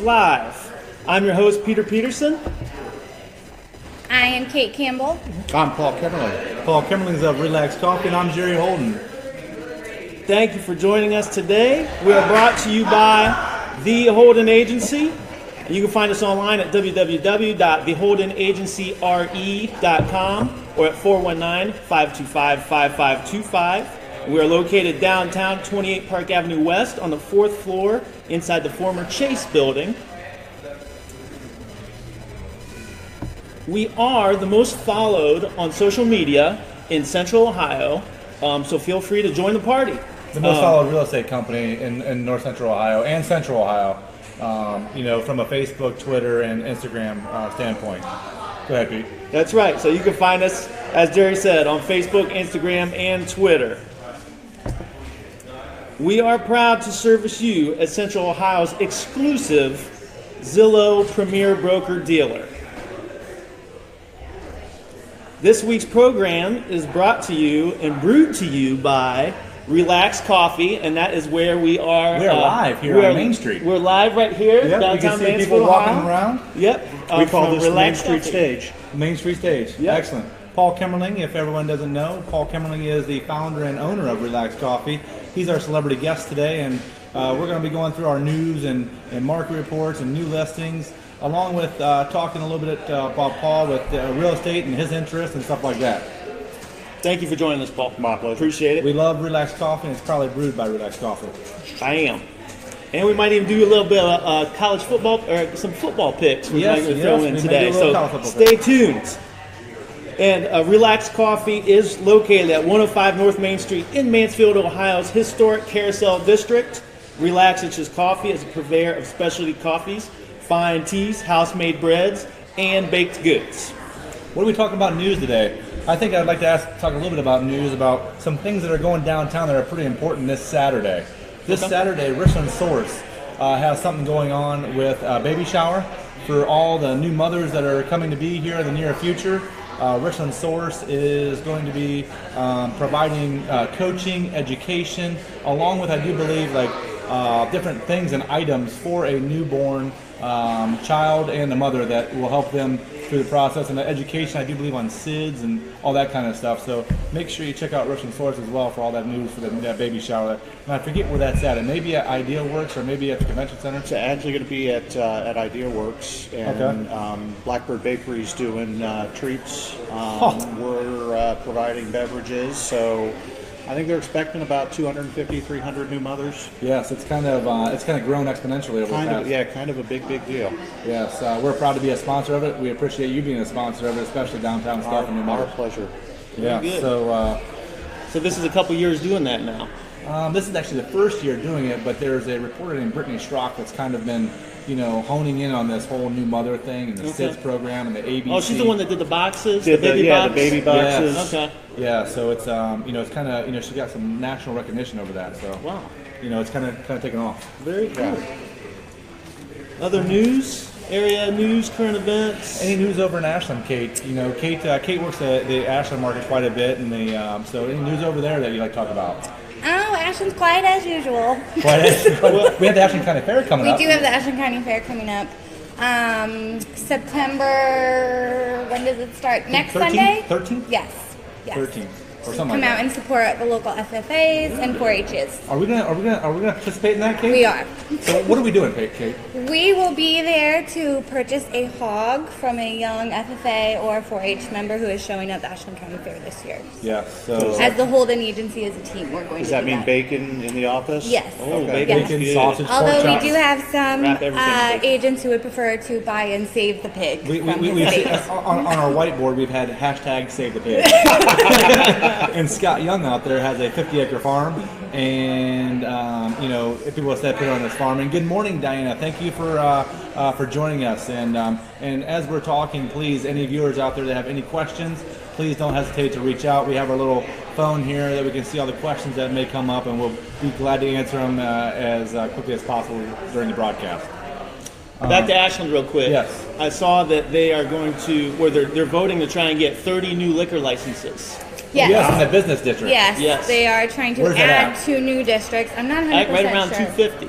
Live. I'm your host, Peter Peterson. I am Kate Campbell. I'm Paul Kimmerling. Paul Kimmerling's of Relax Coffee, and I'm Jerry Holden. Thank you for joining us today. We are brought to you by The Holden Agency. You can find us online at www.theholdenagencyre.com or at 419-525-5525. We are located downtown, 28 Park Avenue West, on the 4th floor inside the former Chase building. We are the most followed on social media in Central Ohio, so feel free to join the party. The most followed real estate company in North Central Ohio and Central Ohio, from a Facebook, Twitter, and Instagram standpoint. Go ahead, Pete. That's right. So you can find us, as Jerry said, on Facebook, Instagram, and Twitter. We are proud to service you as Central Ohio's exclusive Zillow Premier Broker Dealer. This week's program is brought to you and brewed to you by Relax Coffee, and that is where we are. We are live here on Main Street. We're live right here, downtown you can see Mansfield, people walking Ohio. around. Yep. We call this the Main Relax Street Coffee. Stage. Main Street Stage. Yep. Excellent. Paul Kimmerling, if everyone doesn't know, Paul Kimmerling is the founder and owner of Relax Coffee. He's our celebrity guest today, and we're going to be going through our news and market reports and new listings, along with talking a little bit about Paul with real estate and his interests and stuff like that. Thank you for joining us, Paul. My pleasure. Appreciate it. We love Relax Coffee, and it's probably brewed by Relax Coffee. I am. And we might even do a little bit of college football, or some football picks we might throw in we may today. do a little So college football stay tuned. And Relax Coffee is located at 105 North Main Street in Mansfield, Ohio's historic Carousel District. Relax Itches Coffee is a purveyor of specialty coffees, fine teas, house-made breads, and baked goods. What are we talking about news today? I think I'd like to talk a little bit about news about some things that are going downtown that are pretty important this Saturday. This Saturday, Richland Source has something going on with a baby shower for all the new mothers that are coming to be here in the near future. Richland Source is going to be providing coaching, education, along with, I do believe, different things and items for a newborn child and the mother that will help them through the process, and the education, I do believe, on SIDS and all that kind of stuff. So make sure you check out Richland Source as well for all that news for that baby shower. And I forget where that's at. It may be at Ideal Works or maybe at the convention center. It's actually going to be at Ideal Works, and Blackbird Bakery's doing treats. We're providing beverages, so I think they're expecting about 250, 300 new mothers. Yes, it's kind of grown exponentially over the past. Kind of a big deal. Yes, we're proud to be a sponsor of it. We appreciate you being a sponsor of it, especially downtown stuff and new Our mothers. pleasure. Yeah. Good. So this is a couple years doing that now. this is actually the first year doing it, but there's a reporter named Brittany Schrock that's kind of been, honing in on this whole new mother thing and the SIDS program and the ABC. Oh, she's the one that did the boxes, The baby baby boxes. Yes. Okay. Yeah, so it's it's kind of she got some national recognition over that. So Wow. It's kind of taken off. Very cool. Other news, area news, current events. Any news over in Ashland, Kate? Kate works the Ashland market quite a bit, and so any news over there that you like to talk about? Oh, Ashland's quiet as usual. We have the Ashland County Fair coming up. We do have the Ashland County Fair coming up. September, when does it start? Next 13th? Sunday? 13th? Yes. 13th or something Come like out that. and support the local FFAs and 4-H's. Are we gonna participate in that, Kate? We are. So what are we doing, Kate? We will be there to purchase a hog from a young FFA or 4-H member who is showing at the Ashland County Fair this year. Yeah. So As the Holden Agency as a team, we're going Does to that do mean that. bacon in the office? Yes. Oh, Okay. bacon. Yes. sausage, Although pork we chops. do have some Wrap everything in bacon. agents who would prefer to buy and save the pig We from his see, base. on our whiteboard we've had #SaveThePig. And Scott Young out there has a 50-acre farm, and if people said put it on this farm. And good morning, Diana. Thank you for joining us. And as we're talking, please, any viewers out there that have any questions, please don't hesitate to reach out. We have our little phone here that we can see all the questions that may come up, and we'll be glad to answer them as quickly as possible during the broadcast. Back to Ashland real quick. Yes. I saw that they are going to, they're voting to try and get 30 new liquor licenses. Yes. In the business district. Yes. Yes. They are trying to Where's that add at? 2 new districts. I'm not 100% Right around sure. 250.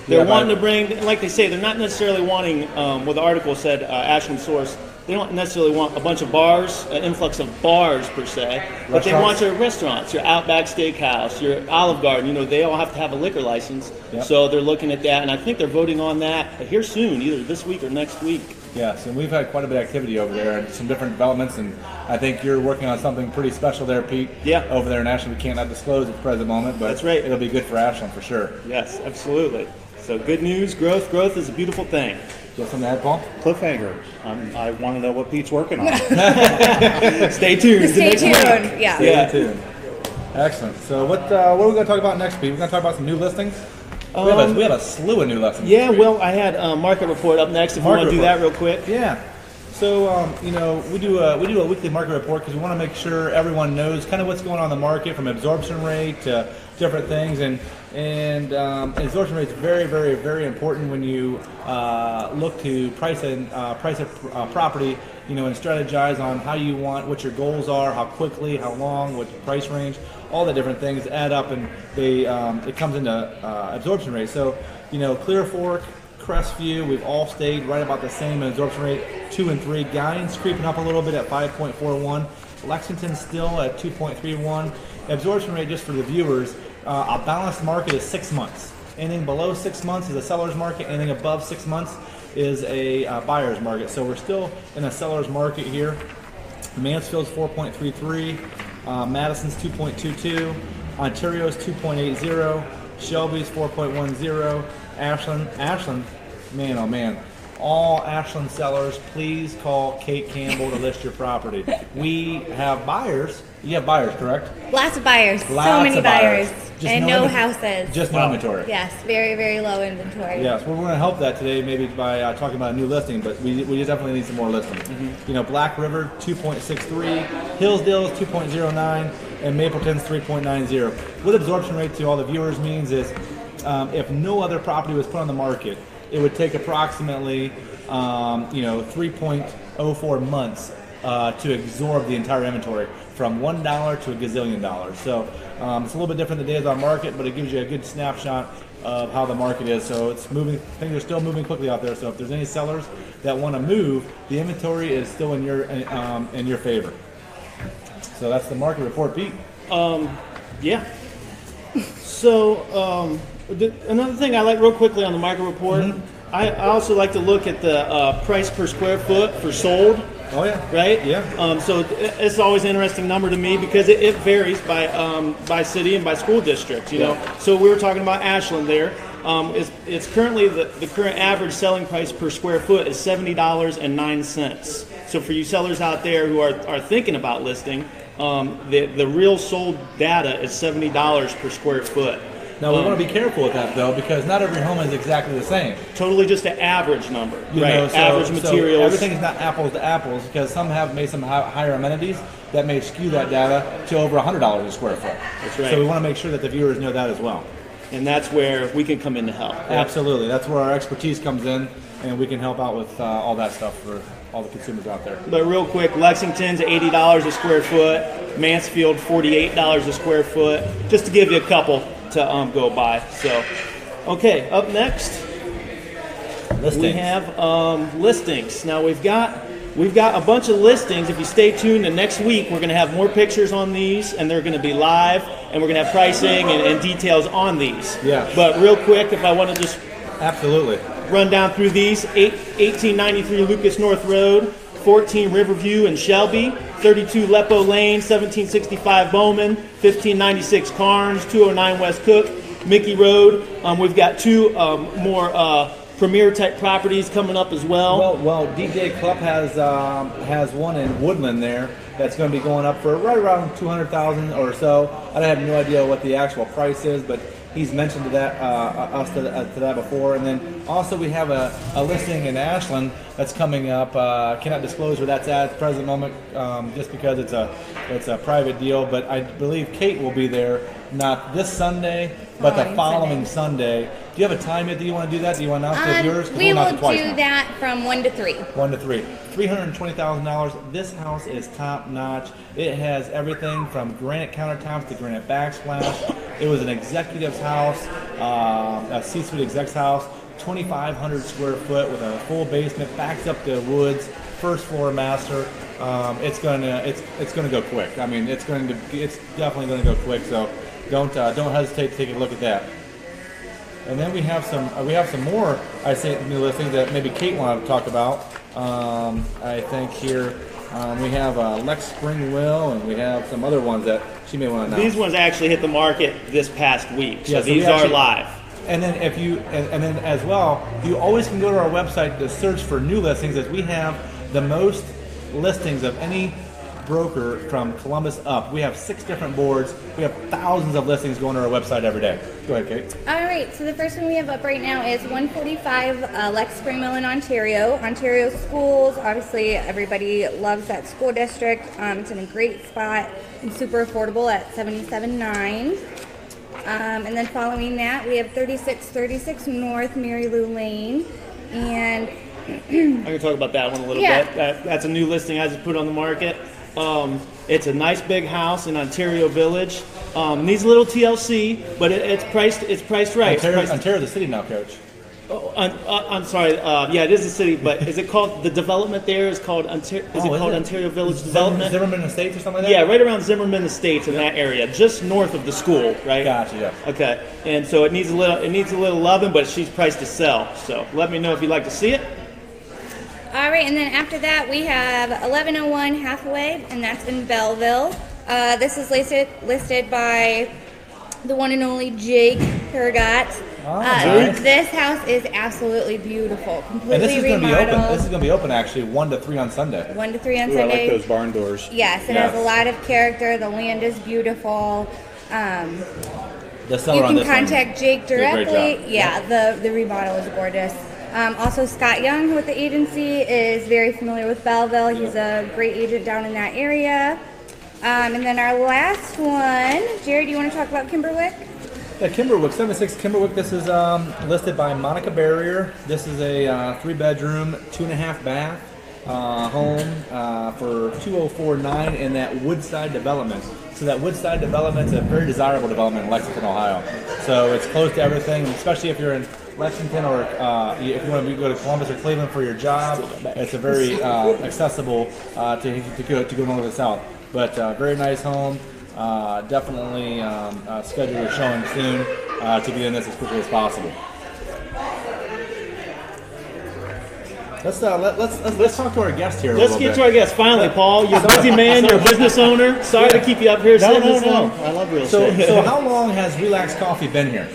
They're Yeah, wanting but- to bring, like they say, they're not necessarily wanting, what the article said, Ashland Source, they don't necessarily want a bunch of bars, an influx of bars per se, but they want Restaurants? your restaurants, your Outback Steakhouse, your Olive Garden, you know, they all have to have a liquor license. Yep. So they're looking at that, and I think they're voting on that here soon, either this week or next week. Yes, and we've had quite a bit of activity over there and some different developments, and I think you're working on something pretty special there, Pete. Yeah. Over there in Ashland, we can't not disclose at the present moment, but That's right. it'll be good for Ashland for sure. Yes, absolutely. So good news, growth. Growth is a beautiful thing. You have something to add, Paul? Cliffhanger. I want to know what Pete's working on. Stay tuned. Stay Next week. tuned. Yeah. Yeah. Stay tuned. Excellent. So what are we going to talk about next, Pete? We're going to talk about some new listings? We have a slew of new listings. Yeah, well, I had a market report up next. If you Market want to do report. that real quick. Yeah. So we do a weekly market report because we want to make sure everyone knows kind of what's going on in the market, from absorption rate to different things, and absorption rate is very, very, very important when you look to price a property, and strategize on how you want, what your goals are, how quickly, how long, what the price range, all the different things add up, and it comes into absorption rate. So Clear Fork, Crestview, we've all stayed right about the same absorption rate, 2 and 3. Guines creeping up a little bit at 5.41. Lexington still at 2.31. Absorption rate, just for the viewers, a balanced market is 6 months. Anything below 6 months is a seller's market. Anything above 6 months is a buyer's market. So we're still in a seller's market here. Mansfield's 4.33. Madison's 2.22. Ontario's 2.80. Shelby's 4.10. Ashland, man, oh man. All Ashland sellers, please call Kate Campbell to list your property. We have buyers. You have buyers, correct? Lots of buyers. So Lots many of buyers. buyers. Just And no no inven- houses. Just no inventory. Yes, very, very low inventory. Yes, well, we're going to help that today, maybe by talking about a new listing, but we definitely need some more listings. Black River 2.63, Hillsdale's 2.09, and Mapleton's 3.90. What absorption rate to all the viewers means is if no other property was put on the market, it would take approximately 3.04 months to absorb the entire inventory, from $1 to a gazillion dollars. So it's a little bit different the days on market, but it gives you a good snapshot of how the market is. So it's moving. Things are still moving quickly out there. So if there's any sellers that want to move, the inventory is still in your favor. So that's the market report, Pete. Yeah. So another thing I like real quickly on the market report, I also like to look at the price per square foot for sold. Oh yeah. Right? Yeah. So it's always an interesting number to me because it varies by city and by school district. You know. So we were talking about Ashland there. It's currently the current average selling price per square foot is $70.09. So for you sellers out there who are thinking about listing, the real sold data is $70 per square foot. Now we want to be careful with that though, because not every home is exactly the same. Totally just an average number, right? So, Average materials. So everything is not apples to apples, because some have made some higher amenities that may skew that data to over $100 a square foot. That's right. So we want to make sure that the viewers know that as well. And that's where we can come in to help. Right? Absolutely. That's where our expertise comes in, and we can help out with all that stuff for all the consumers out there. But real quick, Lexington's $80 a square foot, Mansfield $48 a square foot, just to give you a couple to go by. So, okay, up next we have listings. Now we've got a bunch of listings. If you stay tuned, the next week we're going to have more pictures on these, and they're going to be live, and we're going to have pricing and details on these. Yeah. But real quick, if I want to just Absolutely. run down through these: 1893 Lucas North Road, 14 Riverview in Shelby, 32 Lepo Lane, 1765 Bowman, 1596 Carnes, 209 West Cook, Mickey Road. We've got two more premier type properties coming up as well. Well, DJ Club has one in Woodland there that's going to be going up for right around $200,000 or so. I have no idea what the actual price is, but he's mentioned to that to that before. And then also we have a listing in Ashland that's coming up. Cannot disclose where that's at the present moment, just because it's a private deal. But I believe Kate will be there, not this Sunday, but the following Sunday. Do you have a time yet? Do you want to do that? Do you want to announce to yours? We will do that from 1 to 3. 1 to 3. $320,000. This house is top notch. It has everything from granite countertops to granite backsplash It was an executive's house, a C-suite exec's house, 2,500 square foot with a full basement, backs up to woods, first floor master. It's gonna go quick. I mean, it's definitely gonna go quick. So don't hesitate to take a look at that. And then we have some more, I say, new listings that maybe Kate wanted to talk about. I think here we have Lex Springwell, and we have some other ones that she may want to know. These ones actually hit the market this past week, so Yeah, so these we are actually- live. And then and then as well, you always can go to our website to search for new listings, as we have the most listings of any broker from Columbus up. We have 6 different boards. We have thousands of listings going to our website every day. Go ahead, Kate. All right, so the first one we have up right now is 145 Lex Springmill in Ontario. Ontario schools, obviously everybody loves that school district. It's in a great spot and super affordable at $77.9. And then following that, we have 3636 North Mary Lou Lane. And I can talk about that one a little Yeah. bit. That's a new listing I just put on the market. It's a nice big house in Ontario Village. Needs a little TLC, but it's priced right. It's priced- Ontario, the city now, Coach. Oh, I'm sorry. Yeah, it is a city, but is it called the development there? Is called Ontario Village Development? Zimmerman Estates or something like that? Yeah, right around Zimmerman Estates in that area, just north of the school, right? Gotcha. Yeah. Okay, and so it needs a little loving, but she's priced to sell. So let me know if you'd like to see it. all right, and then after that, we have 1101 Hathaway, and that's in Belleville. This is listed by the one and only Jake Hergott. nice. This house is absolutely beautiful, And completely this is going to be remodeled. open. This is going to be open actually 1 to 3 on Sunday. 1 to 3 on Ooh, I Sunday. like those barn doors. Yes, it Yes. has a lot of character. The land is beautiful. The seller You on can this one contact Jake did a great directly. job. Yeah, the remodel is gorgeous. Also, Scott Young with the agency is very familiar with Belleville. He's a great agent down in that area. And then our last one, Jerry, do you want to talk about Kimberwick? Yeah, Kimberwick, 76 Kimberwick. This is listed by Monica Barrier. This is a 3-bedroom, 2.5 bath home for $204,900 in that Woodside development. So that Woodside development is a very desirable development in Lexington, Ohio. So it's close to everything, especially if you're in Lexington or if you want to go to Columbus or Cleveland for your job. It's a very accessible to go north or south. But very nice home. Definitely schedule a showing soon to get in this as quickly as possible. Let's talk to our guest here. Let's get to our guest finally, Paul. You're a busy man. You're a business owner. Sorry to keep you up here sitting this long. I love real So, estate. so how long has Relax Coffee been here?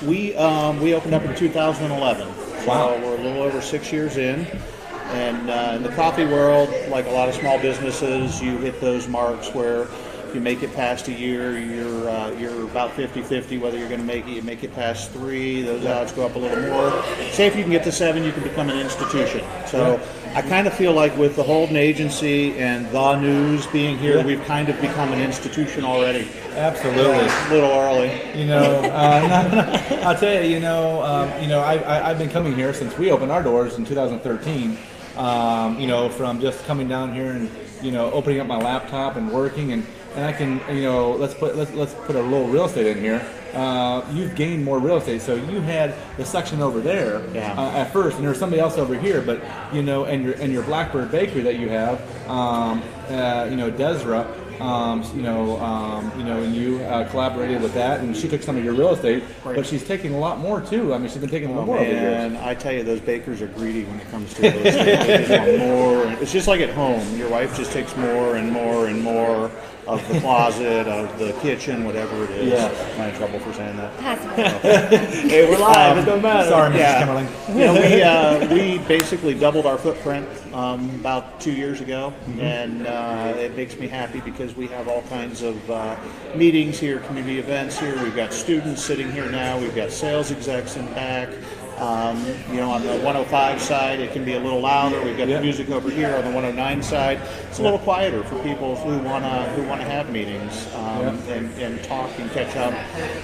We opened up in 2011. Wow. So we're a little over 6 years in. And in the coffee world, like a lot of small businesses, you hit those marks where if you make it past a year, you're about 50-50 whether you're going to make it. You make it past 3, those odds go up a little more. Say if you can get to 7, you can become an institution. So I kind of feel like with the Holden agency and the news being here, we've kind of become an institution already. Absolutely. A little early. You know, I'll tell you. I've been coming here since we opened our doors in 2013. From just coming down here and opening up my laptop and working and I can let's put a little real estate in here. You've gained more real estate, so you had the section over there at first, and there was somebody else over here, but and your Blackbird Bakery that you have, Desra. And you collaborated with that, and she took some of your real estate, but she's taking a lot more too. I mean, she's been taking a lot more over the years. And I tell you, those bakers are greedy when it comes to real estate. They just want more. It's just like at home. Your wife just takes more and more and more of the closet, of the kitchen, whatever it is. Yeah. Am I in trouble for saying that? Possibly. Hey, we're live. It don't matter. Sorry, Mrs. Yeah. Kimmerling. We basically doubled our footprint about 2 years ago, and it makes me happy because we have all kinds of meetings here, community events here. We've got students sitting here now. We've got sales execs in back. On the 105 side, it can be a little louder. We've got the music over here. On the 109 side, it's a little quieter for people who wanna have meetings and talk and catch up.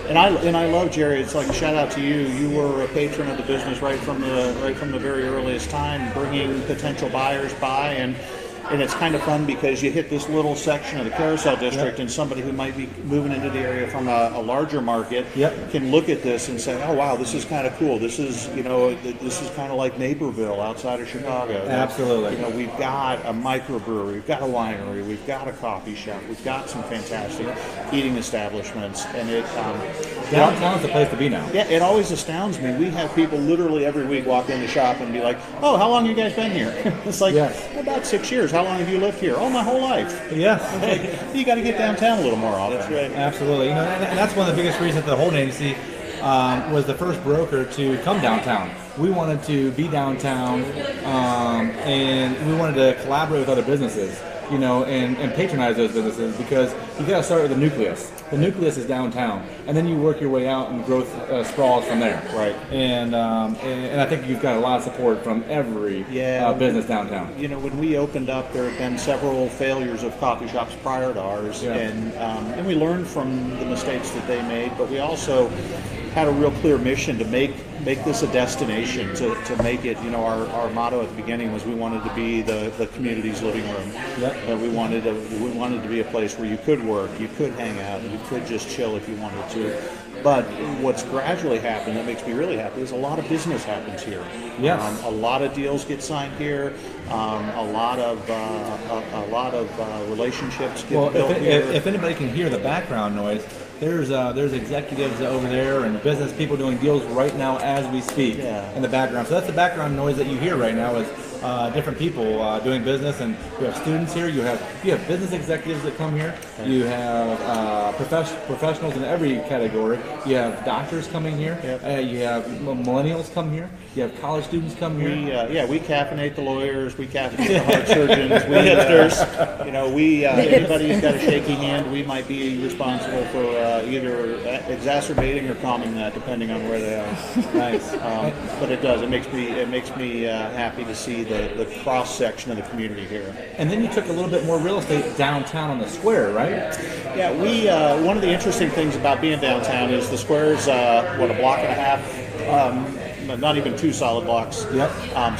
And I love, Jerry. It's like a shout out to you. You were a patron of the business right from the very earliest time, bringing potential buyers by and and it's kind of fun because you hit this little section of the Carousel District, and somebody who might be moving into the area from a larger market can look at this and say, "Oh wow, this is kind of cool. This is this is kind of like Naperville outside of Chicago." Absolutely. We've got a microbrewery, we've got a winery, we've got a coffee shop, we've got some fantastic eating establishments, and downtown's the place to be now. Yeah, it always astounds me. We have people literally every week walk in the shop and be like, "Oh, how long have you guys been here?" It's like, about 6 years. How long have you lived here? Oh, my whole life. Yes. Like, you got to get downtown a little more often. That's right. Absolutely. And that's one of the biggest reasons the Holden Agency was the first broker to come downtown. We wanted to be downtown, and we wanted to collaborate with other businesses, and patronize those businesses, because you got to start with the nucleus. The nucleus is downtown, and then you work your way out, and growth sprawls from there. Right. And I think you've got a lot of support from every business downtown. When we opened up, there had been several failures of coffee shops prior to ours, and we learned from the mistakes that they made, but we also had a real clear mission to make this a destination, to make it, our motto at the beginning was we wanted to be the community's living room. We wanted to be a place where you could work, you could hang out, you could just chill if you wanted to. But what's gradually happened that makes me really happy is a lot of business happens here. Yes. A lot of deals get signed here. A lot of relationships get built here. If anybody can hear the background noise, there's executives over there and business people doing deals right now as we speak in the background. So that's the background noise that you hear right now is different people doing business, and you have students here. You have business executives that come here. You have professionals in every category. You have doctors coming here. You have millennials come here. You have college students come here. We caffeinate the lawyers. We caffeinate the heart surgeons. We hipsters. Anybody who's got a shaky hand, we might be responsible for either exacerbating or calming that, depending on where they are. Nice. But it does. It makes me happy to see the cross section of the community here. And then you took a little bit more real estate downtown on the square, right? Yeah, we one of the interesting things about being downtown is the square's a block and a half. Not even 2 solid blocks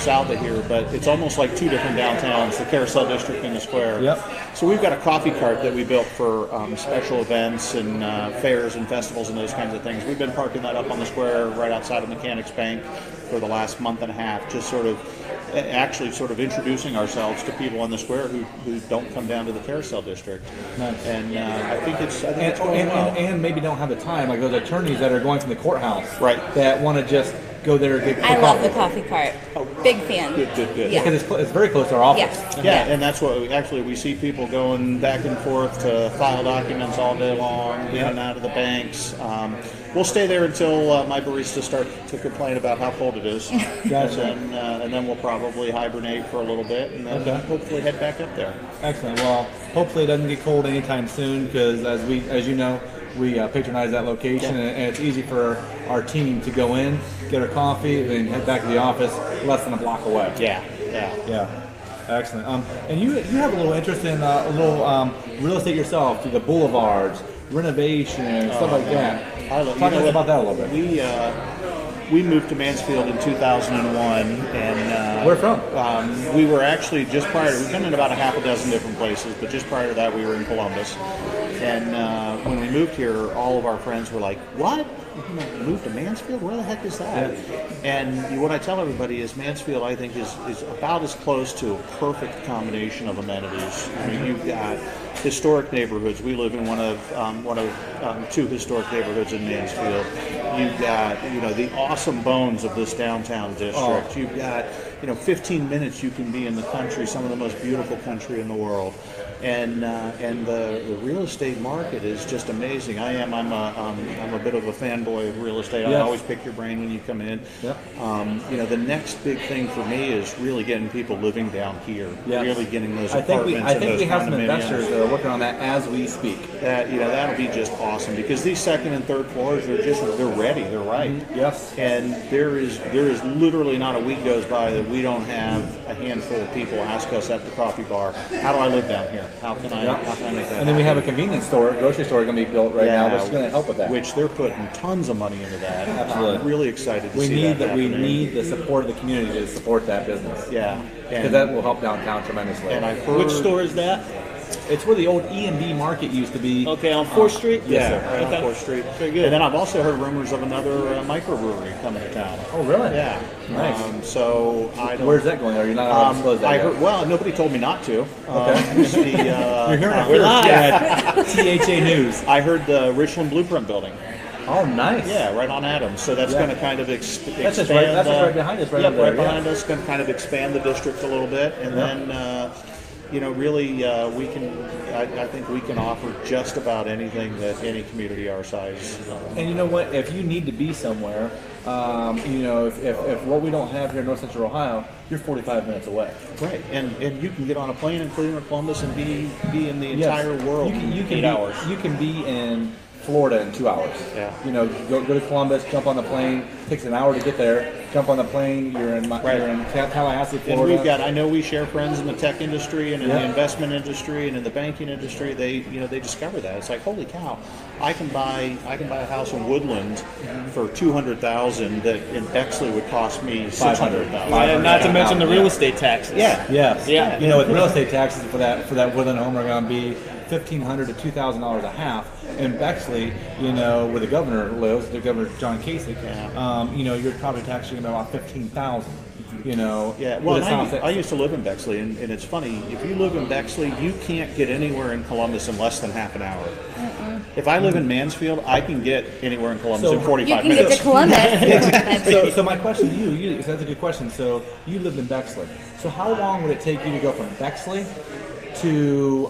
south of here, but it's almost like 2 different downtowns, the Carousel District and the Square. So we've got a coffee cart that we built for special events and fairs and festivals and those kinds of things. We've been parking that up on the Square right outside of Mechanics Bank for the last month and a half, just sort of introducing ourselves to people on the Square who don't come down to the Carousel District. Nice. And I think it's going well. And maybe don't have the time, like those attorneys that are going from the courthouse, right? That want to just go there and get I love the coffee cart. Big fan. Good. Yeah. Because it's very close to our office. Yeah, and that's what we see people going back and forth to file documents all day long, in and out of the banks. We'll stay there until my baristas start to complain about how cold it is. Gotcha. And then we'll probably hibernate for a little bit, and then hopefully head back up there. Excellent. Well, hopefully it doesn't get cold anytime soon, because as you know, we patronize that location, and it's easy for our team to go in, get our coffee, then head back to the office less than a block away. Yeah. Excellent. And you have a little interest in real estate yourself, through the boulevards, renovation, stuff like that. Talk to us about that a little bit. We moved to Mansfield in 2001, and where from? We were actually we've been in about a half a dozen different places, but just prior to that, we were in Columbus. And when we moved here, all of our friends were like, "What? You moved to Mansfield? Where the heck is that?" And what I tell everybody is Mansfield, I think, is about as close to a perfect combination of amenities. I mean, you've got historic neighborhoods. We live in one of 2 historic neighborhoods in Mansfield. You've got the awesome bones of this downtown district. You've got 15 minutes you can be in the country, some of the most beautiful country in the world. And the real estate market is just amazing. I'm a bit of a fanboy of real estate. I always pick your brain when you come in. The next big thing for me is really getting people living down here. Really getting those apartments. I think we have some investors that are working on that as we speak. That'll be just awesome, because these second and third floors they're ready. They're right. Yes. And there is literally not a week goes by that we don't have a handful of people ask us at the coffee bar, how do I live down here? How can I make that And then we have a happen? convenience store, grocery store going to be built right now, which is going to help with that. Which they're putting tons of money into that. Absolutely. I'm really excited to we see need that we happening. need the support of the community to support that business. Yeah. Because that will help downtown tremendously. And I've heard, Which store is that? It's where the old E&B market used to be. Okay, on 4th Street? Yeah, Yes, sir. right Okay. on 4th Street. Very good. And then I've also heard rumors of another microbrewery coming to town. Oh, really? Yeah. Nice. So I don't. Where's that going? Are you not allowed to disclose that I yet? heard. Well, nobody told me not to. You're hearing it We're first. live. Yeah, THA News. I heard the Richland Blueprint Building. Oh, nice. Yeah, right on Adams. So that's going to kind of expand. That's just right behind us, right yeah, over there, right behind us. Going to kind of expand the district a little bit, and then really we can. I think we can offer just about anything that any community our size. And you know what? If you need to be somewhere, if what we don't have here in North Central Ohio, you're 45 minutes away. Right, and you can get on a plane in Cleveland, Columbus, and be in the entire world You in can 8 be, hours. You can be in Florida in 2 hours. Yeah. Go to Columbus, jump on the plane. Takes an hour to get there. Jump on the plane. You're in Tallahassee, And Florida. I know we share friends in the tech industry and in Yeah. the investment industry and in the banking industry. They discover that it's like, holy cow, I can buy a house in Woodland for $200,000 that in Bexley would cost me $600,000. And not to mention the real estate taxes. Yeah. Yes. Yeah. With real estate taxes for that Woodland home are going to be $1,500 to $2,000 a half. In Bexley, where the governor lives, the governor John Kasich, your property tax is going to be about $15,000. Yeah, well, I used to live in Bexley, and it's funny. If you live in Bexley, you can't get anywhere in Columbus in less than half an hour. If I live in Mansfield, I can get anywhere in Columbus in You 45 can minutes. get to Columbus. So my question to you, that's a good question. So you lived in Bexley. So how long would it take you to go from Bexley to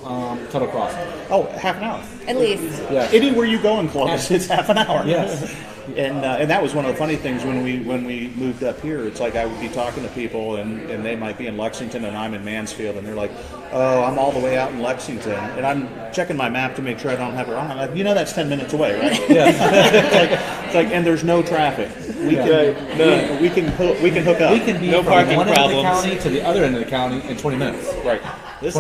Tuttle Crossing? Oh, half an hour. At least. Yeah. Anywhere you go in Columbus, it's half an hour. Yes. And that was one of the funny things when we moved up here. It's like I would be talking to people, and they might be in Lexington, and I'm in Mansfield, and they're like, "Oh, I'm all the way out in Lexington," and I'm checking my map to make sure I don't have it wrong. I'm like, that's 10 minutes away, right? Yeah. it's like, and there's no traffic. We can hook up. We can be No from parking one end of the problems. county to the other end of the county in 20 minutes. Right. This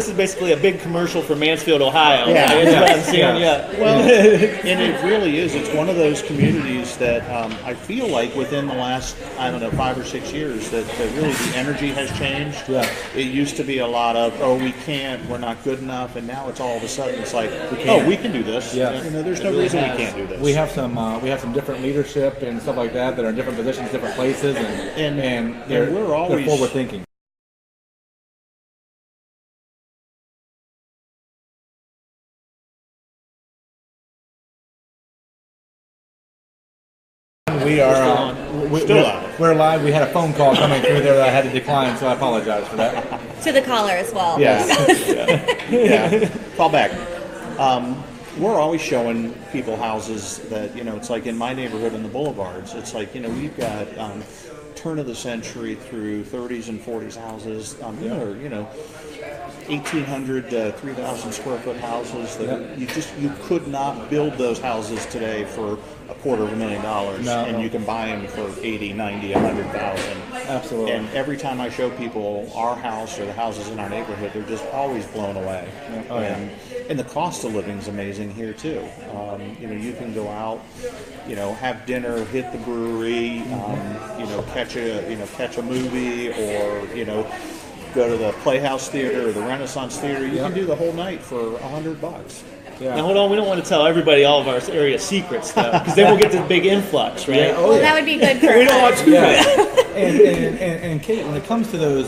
is basically a big commercial for Mansfield, Ohio. Yeah. That's what I'm seeing. Yeah. Yeah. Well, and it really is. It's one of those communities that I feel like within the last, 5 or 6 years, that really the energy has changed. Yeah. It used to be a lot of, we can't, we're not good enough, and now it's all of a sudden it's like, we can do this. Yeah. There's no reason we can't do this. We have some different leadership and stuff like that are in different positions, different places, and they're forward thinking. We are we're live. We had a phone call coming through there that I had to decline, so I apologize for that. To the caller as well. Yeah. Call back. We're always showing people houses that, it's like in my neighborhood in the boulevards, it's like, we've got turn of the century through 30s and 40s houses, 1,800 to 3,000 square foot houses that you could not build those houses today for $250,000, and you can buy them for 80, 90, 100,000. Absolutely. And every time I show people our house or the houses in our neighborhood, they're just always blown away. And the cost of living is amazing here too. You can go out, have dinner, hit the brewery, catch a movie, or go to the Playhouse Theater or the Renaissance Theater. You can do the whole night for $100. Yeah. Now hold on, we don't want to tell everybody all of our area secrets though, because then we'll get this big influx, right? Yeah. Well, that would be good for We don't want us. to. Yeah. And Kate, when it comes to those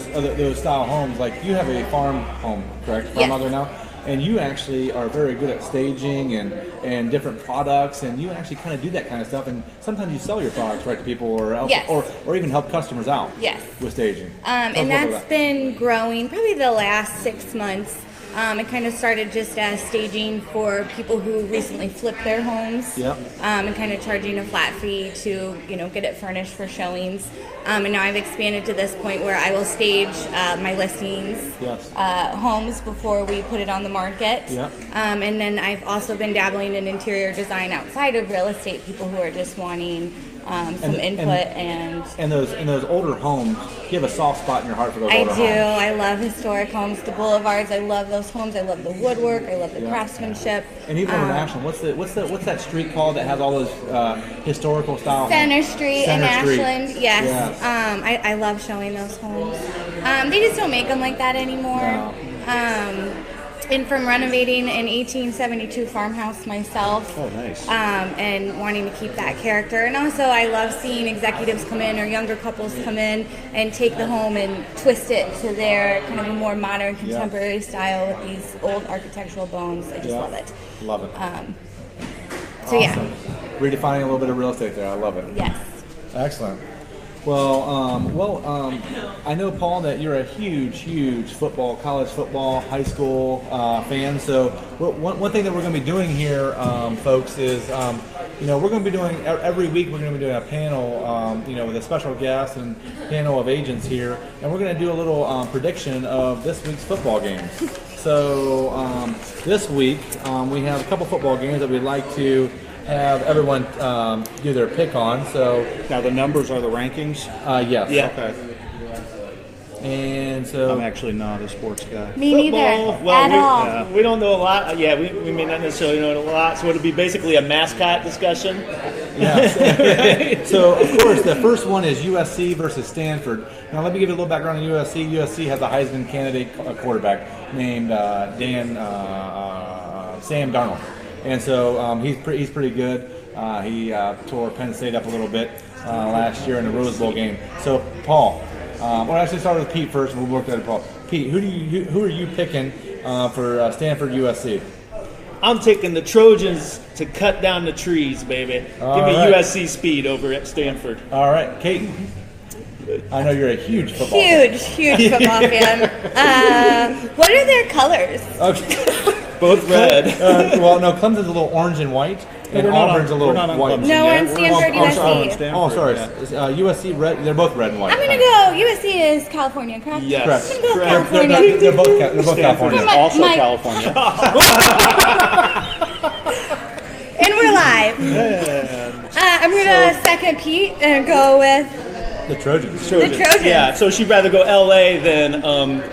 style homes, like you have a farm home, correct? Farm Yes. out there now, and you actually are very good at staging and different products, and you actually kind of do that kind of stuff. And sometimes you sell your products right to people, Yes. or even help customers out. Yes. With staging. And Tell us about that's that. been growing probably the last 6 months. It kind of started just as staging for people who recently flipped their homes. Yep. And kind of charging a flat fee to, get it furnished for showings. And now I've expanded to this point where I will stage my listings, Yes. homes before we put it on the market. Yep. And then I've also been dabbling in interior design outside of real estate, people who are just wanting some input and And those older homes, you have a soft spot in your heart for those I older do. homes. I love historic homes, the boulevards. I love those homes. I love the woodwork. I love the craftsmanship. And even over Ashland, what's that street called that has all those historical style? Center Street in Center Street. Ashland, yes. I love showing those homes. They just don't make them like that anymore. No. And from renovating an 1872 farmhouse myself, Oh, nice. and wanting to keep that character. And also I love seeing executives come in or younger couples come in and take the home and twist it to their kind of a more modern, contemporary style with these old architectural bones. I just love it. Love it. So yeah, Redefining a little bit of real estate there. I love it. yes. Excellent. Well, I know, Paul, that you're a huge football, college football, high school fan. So one thing that we're going to be doing here, folks, is we're going to be doing every week. We're going to be doing a panel, with a special guest and panel of agents here, and we're going to do a little prediction of this week's football games. So this week we have a couple football games that we'd like to have everyone do their pick on. So Now the numbers are the rankings. yes. Yeah. Okay. And so I'm actually not a sports guy. Me neither, at all. We don't know a lot. We may not necessarily know a lot. So it'll be basically a mascot discussion. yeah. So of course the first one is USC versus Stanford. Now let me give you a little background on USC. USC has a Heisman candidate quarterback named Sam Darnold. And so he's pretty good. He tore Penn State up a little bit last year in the Rose Bowl game. So Paul, or actually start with Pete first, and we'll work at Paul. Pete, who are you picking for Stanford USC? I'm taking the Trojans to cut down the trees, baby. All Give me right. USC speed over at Stanford. All right, Kate. I know you're a huge football fan. Huge football fan. What are their colors? Okay. Both red. Well, no, Clemson's a little orange and white, and we're not Auburn's a little we're not on white. Clemson No, we're yet. on Stanford, on USC. Stanford, Oh, sorry. yeah. USC red. They're both red and white. I'm gonna go. USC is California, correct? Yes. Correct. I'm gonna go Correct. California. They're both California. My- Also my- California. And we're live. I'm gonna second Pete and go with The Trojans. the Trojans. Yeah, so she'd rather go LA than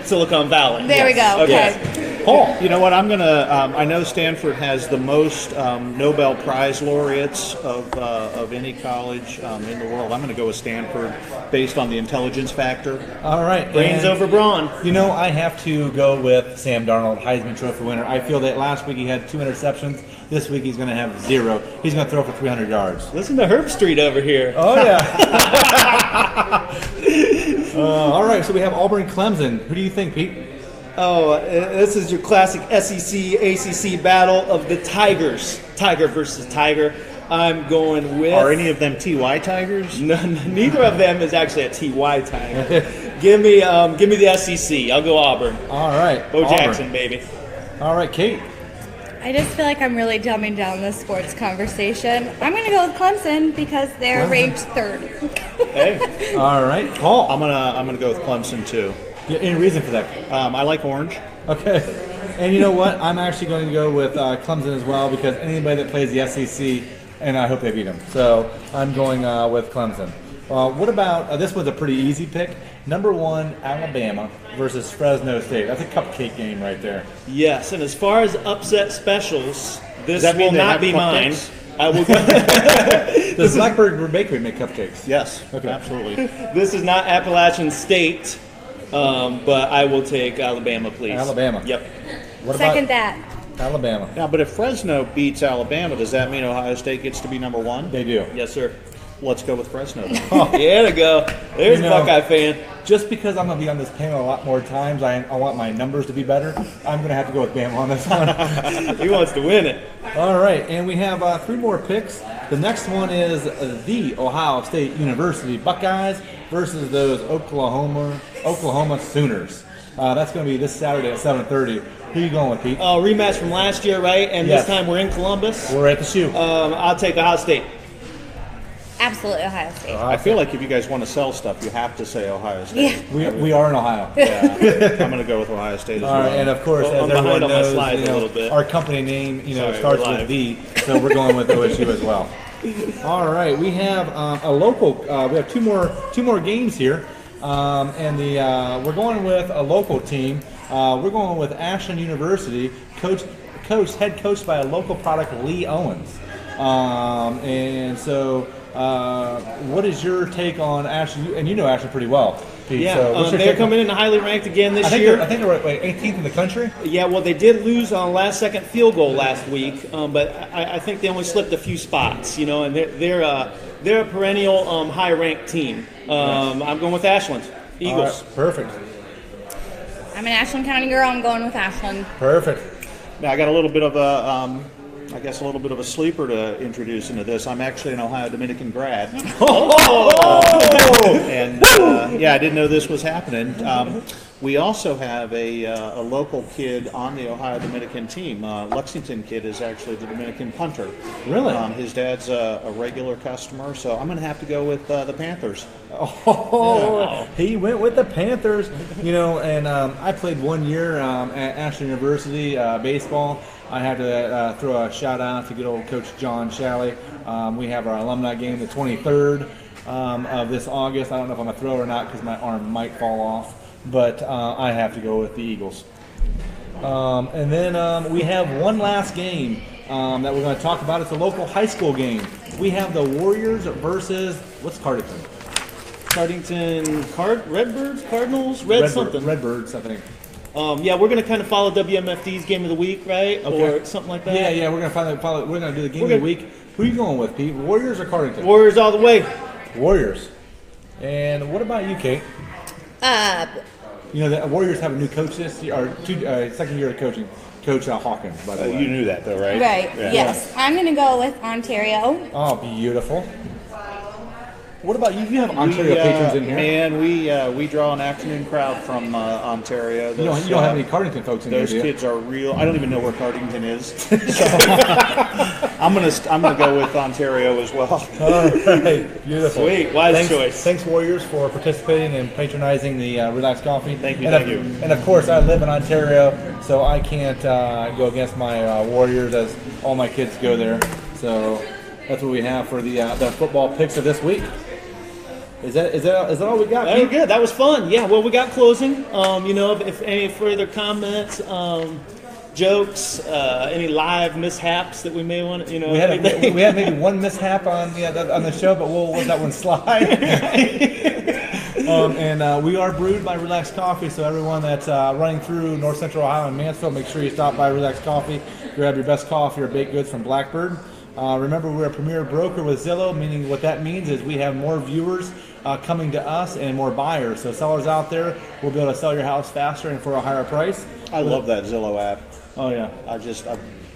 Silicon Valley. There we go. Okay. Okay. Paul, you know what? I'm gonna. I know Stanford has the most Nobel Prize laureates of any college in the world. I'm gonna go with Stanford based on the intelligence factor. All right. Brains and, over brawn. You know, I have to go with Sam Darnold, Heisman Trophy winner. I feel that last week he had 2 interceptions. This week he's going to have 0. He's going to throw for 300 yards. Listen to Herb Street over here. Oh, yeah. All right, so we have Auburn Clemson. Who do you think, Pete? Oh, this is your classic SEC ACC battle of the Tigers. Tiger versus Tiger. I'm going with. Are any of them TY Tigers? No, neither of them is actually a TY Tiger. give me the SEC. I'll go Auburn. All right. Bo Auburn. Jackson, baby. All right, Kate. I just feel like I'm really dumbing down this sports conversation. I'm gonna go with Clemson because they're ranked 3rd. Hey. All right, Paul. I'm gonna go with Clemson too. Any reason for that? I like orange. Okay. And you know what? I'm actually going to go with Clemson as well because anybody that plays the SEC, and I hope they beat them. So I'm going with Clemson. What about this one's a pretty easy pick. Number 1, Alabama versus Fresno State. That's a cupcake game right there. Yes, and as far as upset specials, this that mean will they not have be mine. cupcakes? I will go. Does Blackbird Bakery make cupcakes? Yes. Okay. Absolutely. This is not Appalachian State, but I will take Alabama, please. Alabama. Yep. What Second about that. Alabama? Now, but if Fresno beats Alabama, does that mean Ohio State gets to be number 1? They do. Yes, sir. Let's go with Fresno then. Yeah, to go. There's You a know- Buckeye fan. Just because I'm going to be on this panel a lot more times, I want my numbers to be better. I'm going to have to go with Bama on this one. He wants to win it. All right, and we have 3 more picks. The next one is the Ohio State University Buckeyes versus those Oklahoma Sooners. That's going to be this Saturday at 7:30. Who are you going with, Pete? Rematch from last year, right? And Yes. this time we're in Columbus. We're at the shoe. I'll take Ohio State. Absolutely Ohio State. I feel like if you guys want to sell stuff, you have to say Ohio State. Yeah. We are in Ohio. Yeah. I'm going to go with Ohio State as All well. right, and of course, Well, as I'm behind everyone on my knows, slides a little bit. our company name, Sorry, starts we're with live. V, so we're going with OSU as well. All right, we have a local. We have two more games here, and we're going with a local team. We're going with Ashland University, head coached by a local product, Lee Owens. And so, what is your take on Ashland? And you know Ashland pretty well, Pete. Yeah, So they're coming in highly ranked again this year. I think they're 18th in the country. Yeah, well, they did lose on last-second field goal last week, but I think they only slipped a few spots, and they're a perennial high-ranked team. I'm going with Ashland Eagles. All right, perfect. I'm an Ashland County girl. I'm going with Ashland. Perfect. Now I got a little bit of a sleeper to introduce into this. I'm actually an Ohio Dominican grad. And I didn't know this was happening. We also have a local kid on the Ohio Dominican team. Lexington kid is actually the Dominican punter. Really? His dad's a regular customer, so I'm going to have to go with the Panthers. He went with the Panthers. And I played 1 year at Ashland University baseball. I have to throw a shout out to good old Coach John Shalley. We have our alumni game the 23rd of this August. I don't know if I'm going to throw or not because my arm might fall off, but I have to go with the Eagles. And then we have one last game that we're going to talk about. It's a local high school game. We have the Warriors versus, what's Cardington? Redbirds, Cardinals, something. Redbirds, I think. We're going to kind of follow WMFD's game of the week, right? Okay. Or something like that. Yeah, we're going to follow. We're going to do the game of the week. Who are you going with, Pete? Warriors or Cardington? Warriors all the way. Warriors. And what about you, Kate? The Warriors have a new coach this year, or second year of coaching. Coach Hawkins, by the way. You knew that, though, right? Right. Yeah. Yes. I'm going to go with Ontario. Oh, beautiful. What about you? You have Ontario patrons in here. Man, we draw an afternoon crowd from Ontario. You don't have any Cardington folks in here, Those do you? kids are real. I don't even know where Cardington is. So I'm gonna go with Ontario as well. All right, beautiful. Sweet, wise choice. Thanks, Warriors, for participating and patronizing the Relax Coffee. Thank you. And of course, I live in Ontario, so I can't go against my Warriors as all my kids go there. So that's what we have for the football picks of this week. Is that all we got? Very good. That was fun. Yeah. Well, we got closing. If any further comments, jokes, any live mishaps that we may want to, we had maybe one mishap on the show, but we'll let that one slide. And we are brewed by Relax Coffee, so everyone that's running through North Central Ohio and Mansfield, make sure you stop by Relax Coffee, grab your best coffee or baked goods from Blackbird. Remember, we're a premier broker with Zillow, meaning what that means is we have more viewers coming to us and more buyers. So sellers out there will be able to sell your house faster and for a higher price. I love that Zillow app. Oh, yeah. I'm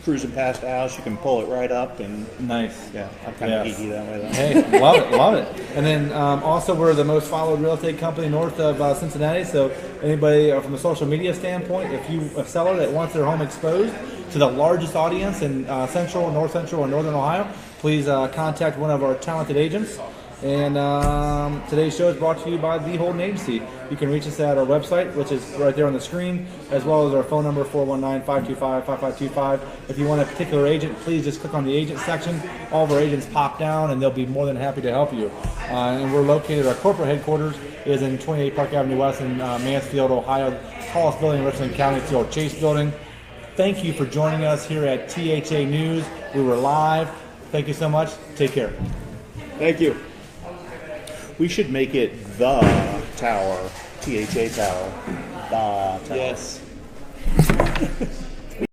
cruising past the house. You can pull it right up and nice. Yeah, I'm kind of geeky that way though. Hey, love it. And then also we're the most followed real estate company north of Cincinnati. So anybody from a social media standpoint, if you a seller that wants their home exposed to the largest audience in Central, North Central, and Northern Ohio, please contact one of our talented agents. And today's show is brought to you by the Holden Agency. You can reach us at our website, which is right there on the screen, as well as our phone number, 419-525-5525. If you want a particular agent, please just click on the agent section. All of our agents pop down, and they'll be more than happy to help you. And we're located, our corporate headquarters is in 28 Park Avenue West in Mansfield, Ohio. Tallest building in Richland County. It's the old Chase Building. Thank you for joining us here at THA News. We were live. Thank you so much. Take care. Thank you. We should make it the Tower, THA Tower, the Tower. Yes.